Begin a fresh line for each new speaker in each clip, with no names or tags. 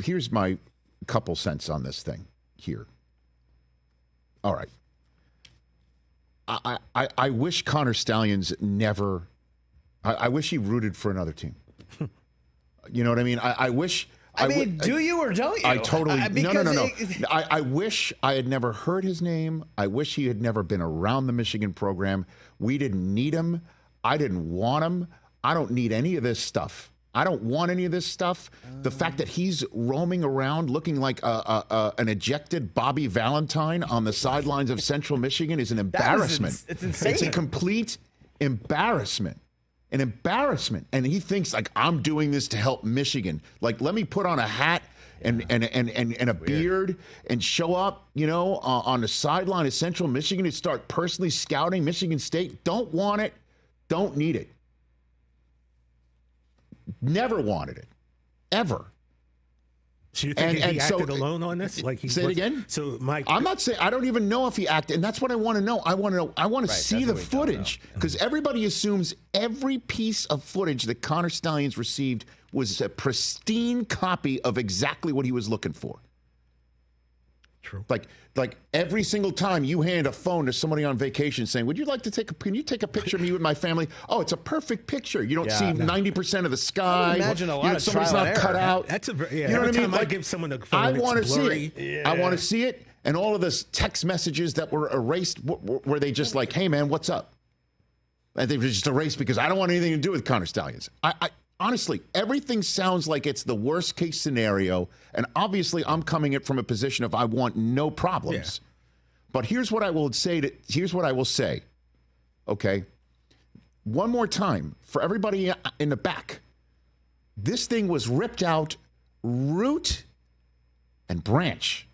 here's my couple cents on this thing here. All right. I wish Connor Stalions never. I wish he rooted for another team. You know what I mean? I wish.
Do you or don't you?
I totally. No. I wish I had never heard his name. I wish he had never been around the Michigan program. We didn't need him. I didn't want him. I don't need any of this stuff. I don't want any of this stuff. The fact that he's roaming around looking like an ejected Bobby Valentine on the sidelines of Central Michigan is an embarrassment.
It's insane.
It's a complete embarrassment. An embarrassment. And he thinks, like, I'm doing this to help Michigan. Like, let me put on a hat and a beard and show up, on the sideline of Central Michigan and start personally scouting Michigan State. Don't want it. Don't need it. Never wanted it. Ever.
So you think he acted alone on this?
Say it again?
So Mike,
I'm not saying, I don't even know if he acted, and that's what I want to know. I want to see the footage, because everybody assumes every piece of footage that Connor Stalions received was a pristine copy of exactly what he was looking for.
True.
Like every single time you hand a phone to somebody on vacation saying, can you take a picture of me with my family? Oh, it's a perfect picture. You don't see 90% of the sky.
I would imagine a lot of
somebody's
trial
not
and
cut
error.
out.
That's a
you know what I mean?
Like, I give someone a phone,
I want to
see
it. Yeah. I want to see it. And all of this text messages that were erased, were they just like, hey man, what's up? And they were just erased because I don't want anything to do with Connor Stalions. Honestly, everything sounds like it's the worst case scenario. And obviously, I'm coming it from a position of I want no problems. Yeah. But here's what I will say. Okay. One more time for everybody in the back. This thing was ripped out root and branch.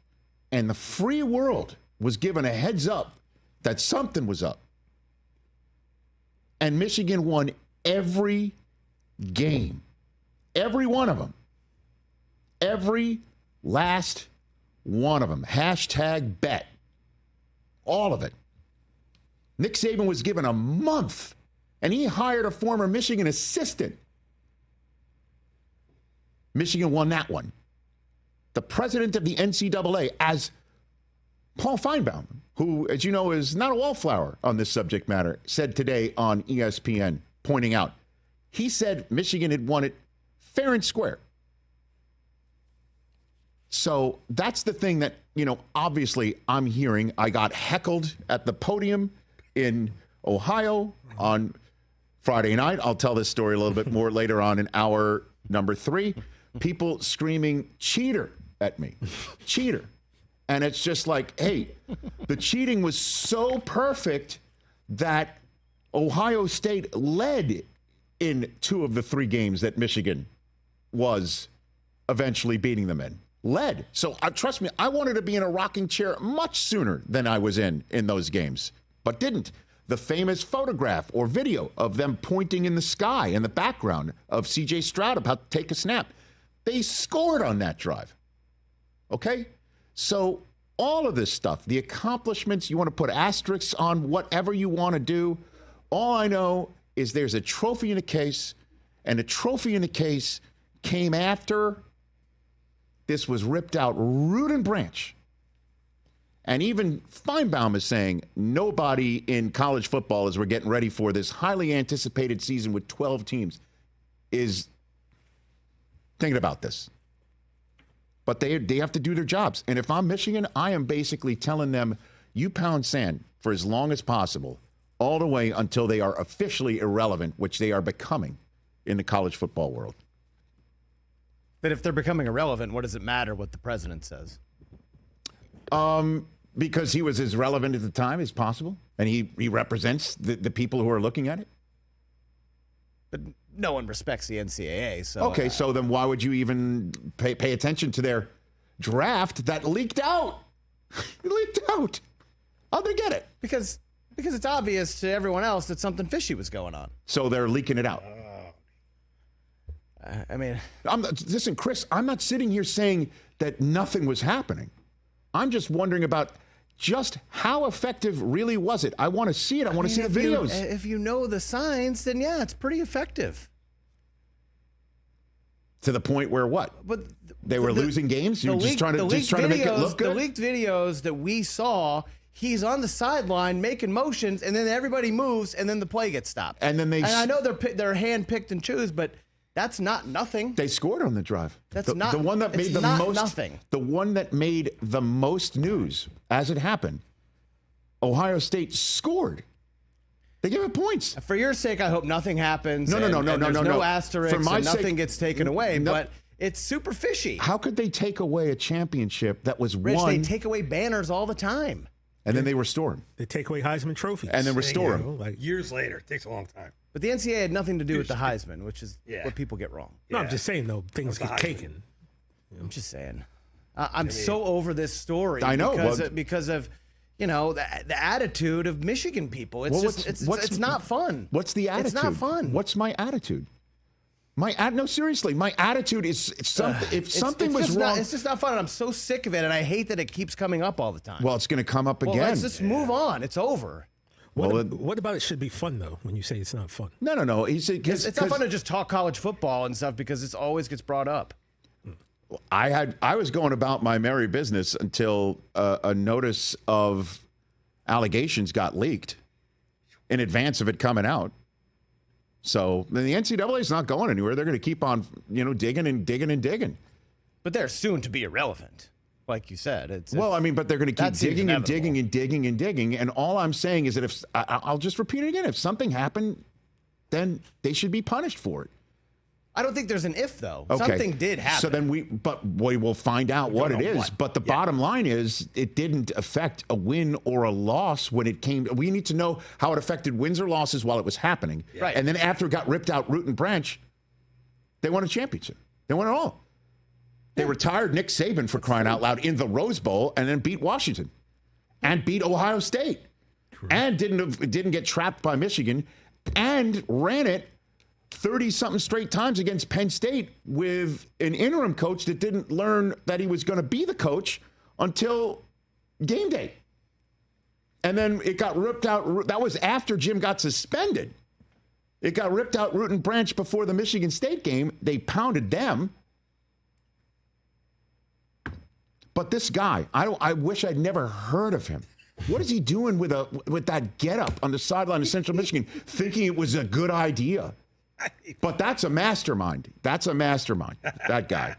And the free world was given a heads up that something was up. And Michigan won every game. Every one of them. Every last one of them. Hashtag bet. All of it. Nick Saban was given a month, and he hired a former Michigan assistant. Michigan won that one. The president of the NCAA, as Paul Feinbaum, who, as you know, is not a wallflower on this subject matter, said today on ESPN, pointing out, he said Michigan had won it fair and square. So that's the thing that, obviously I'm hearing. I got heckled at the podium in Ohio on Friday night. I'll tell this story a little bit more later on in hour number 3. People screaming cheater at me. Cheater. And it's just like, hey, the cheating was so perfect that Ohio State led in 2 of the 3 games that Michigan was eventually beating them in. Led. So trust me, I wanted to be in a rocking chair much sooner than I was in those games, but didn't. The famous photograph or video of them pointing in the sky in the background of C.J. Stroud about to take a snap. They scored on that drive. Okay? So all of this stuff, the accomplishments, you want to put asterisks on whatever you want to do. All I know is there's a trophy in a case, and the trophy in the case came after this was ripped out root and branch. And even Feinbaum is saying nobody in college football, as we're getting ready for this highly anticipated season with 12 teams, is thinking about this. But they have to do their jobs. And if I'm Michigan, I am basically telling them, you pound sand for as long as possible, all the way until they are officially irrelevant, which they are becoming in the college football world.
But if they're becoming irrelevant, what does it matter what the president says?
Because he was as relevant at the time as possible, and he represents the people who are looking at it.
But no one respects the NCAA, so...
Okay, so then why would you even pay attention to their draft that leaked out? It leaked out. How'd they get it?
Because it's obvious to everyone else that something fishy was going on.
So they're leaking it out.
Listen,
Chris, I'm not sitting here saying that nothing was happening. I'm just wondering about just how effective really was it. I want to see it. I want to see the videos.
If you know the signs, then yeah, it's pretty effective.
To the point where what?
But
they were losing games? You were just trying to make it look good?
The leaked videos that we saw, he's on the sideline making motions, and then everybody moves, and then the play gets stopped.
And I
know they're hand-picked and choose, but that's not nothing.
They scored on the drive.
That's
the one that made the most
nothing.
The one that made the most news as it happened. Ohio State scored. They give it points.
For your sake, I hope nothing happens.
No,
no asterisks.
For my
and nothing
sake,
gets taken away. But it's super fishy.
How could they take away a championship that was
Rich,
won?
they take away banners all the time.
And then they restore them.
They take away Heisman trophies.
And then restore them.
Like years later. It takes a long time.
But the NCAA had nothing to do with the Heisman, which is what people get wrong.
No, I'm just saying, though, things get taken.
I'm just saying. I'm so over this story.
I know.
Because of the attitude of Michigan people. It's not fun.
What's the attitude?
It's not fun.
What's my attitude? No, seriously, my attitude is something. If something was wrong,
it's just not fun. And I'm so sick of it, and I hate that it keeps coming up all the time.
Well, it's going to come up again.
Let's just move on. It's over.
What about it should be fun, though, when you say it's not fun?
No.
It's not fun to just talk college football and stuff because it always gets brought up.
I was going about my merry business until a notice of allegations got leaked in advance of it coming out. So then the NCAA is not going anywhere. They're going to keep on, digging and digging and digging.
But they're soon to be irrelevant, like you said.
But they're going to keep digging and digging and digging and digging. And all I'm saying is that if I'll just repeat it again, if something happened, then they should be punished for it.
I don't think there's an if, though.
Okay.
Something did happen.
So then we will find out what it is. But the bottom line is it didn't affect a win or a loss when it came. We need to know how it affected wins or losses while it was happening.
Yeah. Right.
And then after it got ripped out root and branch, they won a championship. They won it all. They retired Nick Saban for crying out loud in the Rose Bowl and then beat Washington and beat Ohio State. Correct. And didn't get trapped by Michigan and ran it 30-something straight times against Penn State with an interim coach that didn't learn that he was going to be the coach until game day. And then it got ripped out. That was after Jim got suspended. It got ripped out root and branch before the Michigan State game. They pounded them. But this guy, I wish I'd never heard of him. What is he doing with that getup on the sideline of Central Michigan, thinking it was a good idea? But that's a mastermind. That guy.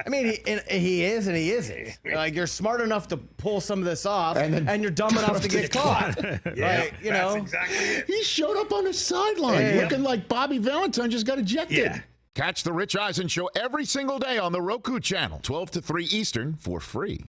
I mean, he is and he isn't. Like, you're smart enough to pull some of this off, and you're dumb enough to get caught.
That's exactly it.
He showed up on the sideline looking like Bobby Valentine just got ejected.
Yeah.
Catch the Rich Eisen Show every single day on the Roku channel, 12 to 3 Eastern, for free.